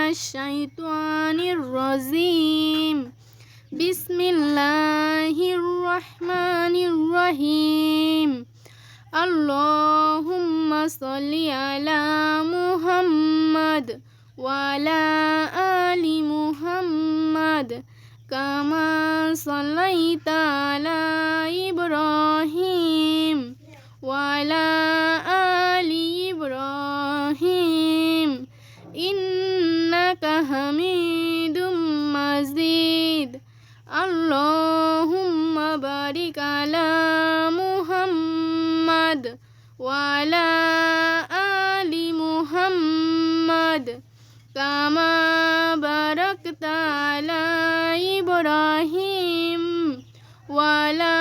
الشيطان الرجيم بسم الله الرحمن الرحيم اللهم صل على محمد وعلى آل محمد كما صليت على إبراهيم وعلى آل إبراهيم إنك حميد مجيد اللهم بارك على محمد وعلى آل محمد كما باركت على إبراهيم وعلى